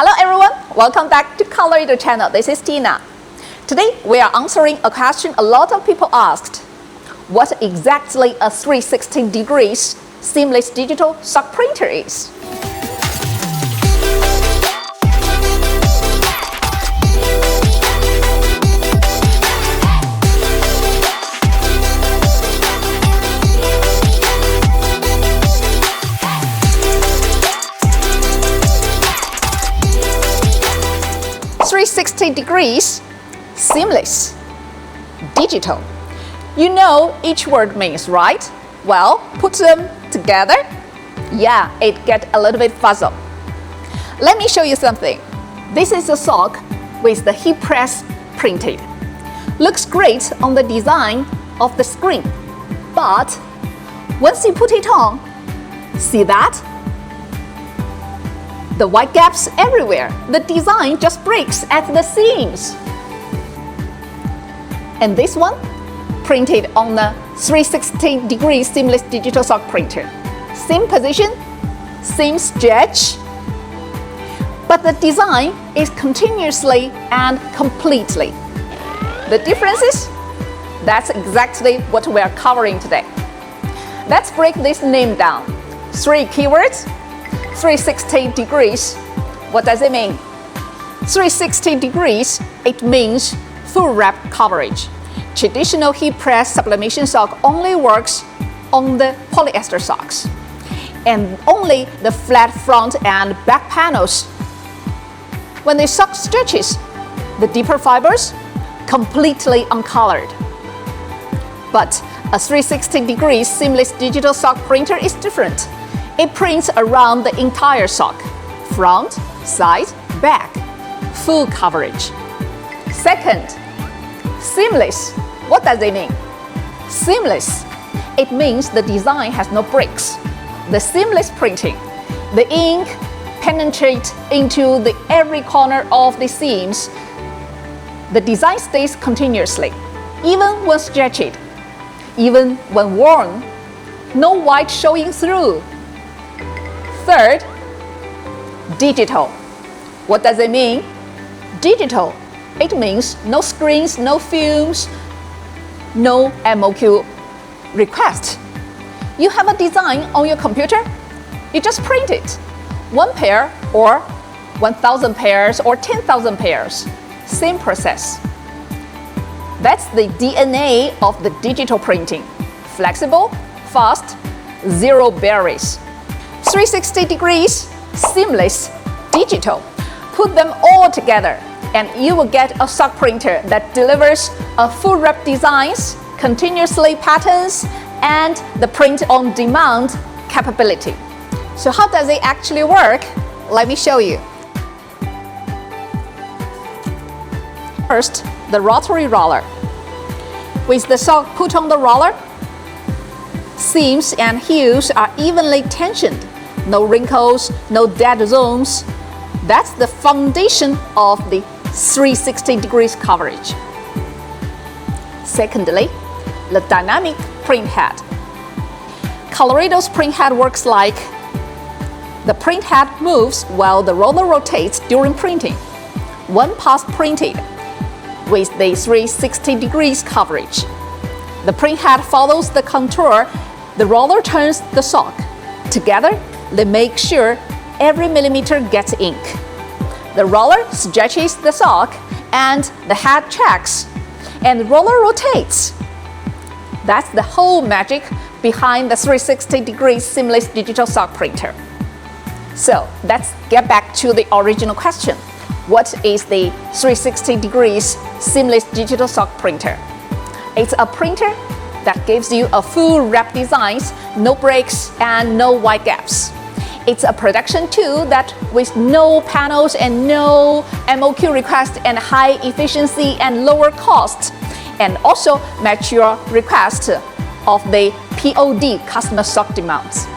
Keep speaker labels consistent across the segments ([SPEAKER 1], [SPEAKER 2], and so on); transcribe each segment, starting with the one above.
[SPEAKER 1] Hello everyone, welcome back to Colorado channel. This is Tina. Today we are answering a question a lot of people asked. What exactly a 360 degrees seamless digital sock printer is? Degrees, seamless, digital. You know each word means, right? Well, put them together. Yeah, it gets a little bit puzzled. Let me show you something. This is a sock with the heat press printed. Looks great on the design of the screen, but once you put it on, see that? The white gaps everywhere. The design just breaks at the seams. And this one, printed on a 360 degree seamless digital sock printer. Same position, same stretch, but the design is continuously and completely. The difference is, that's exactly what we are covering today. Let's break this name down. 3 keywords. 360 degrees. What does it mean? 360 degrees, it means full wrap coverage. Traditional heat press sublimation sock only works on the polyester socks, and only the flat front and back panels. When the sock stretches, the deeper fibers completely uncolored. But a 360 degrees seamless digital sock printer is different. It prints around the entire sock, front, side, back, full coverage. Second, seamless. What does it mean? Seamless. It means the design has no breaks. The seamless printing, the ink penetrates into every corner of the seams. The design stays continuously, even when stretched, even when worn. No white showing through. Third, digital. What does it mean? Digital. It means no screens, no films, no MOQ request. You have a design on your computer, you just print it. 1 pair or 1,000 pairs or 10,000 pairs. Same process. That's the DNA of the digital printing. Flexible, fast, zero barriers. 360 degrees, seamless, digital. Put them all together and you will get a sock printer that delivers a full wrap designs, continuously patterns, and the print on demand capability. So how does it actually work? Let me show you. First, the rotary roller. With the sock put on the roller, seams and heels are evenly tensioned. No wrinkles, no dead zones. That's the foundation of the 360 degrees coverage. Secondly, the dynamic print head. Colorado's print head works like the print head moves while the roller rotates during printing. One pass printed with the 360 degrees coverage. The print head follows the contour. The roller turns the sock. Together, they make sure every millimeter gets ink. The roller stretches the sock and the head checks, and the roller rotates. That's the whole magic behind the 360 degrees seamless digital sock printer. So let's get back to the original question. What is the 360 degrees seamless digital sock printer? It's a printer that gives you a full wrap designs, no breaks and no white gaps. It's a production tool that with no panels and no MOQ request and high efficiency and lower cost, and also match your request of the POD customer sock demands.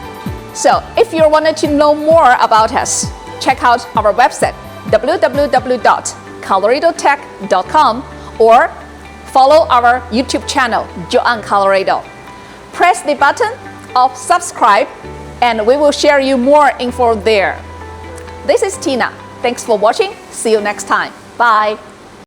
[SPEAKER 1] So if you wanted to know more about us, check out our website www.coloradotech.com or follow our YouTube channel, Joan Colorado. Press the button of subscribe and we will share you more info there. This is Tina. Thanks for watching. See you next time. Bye.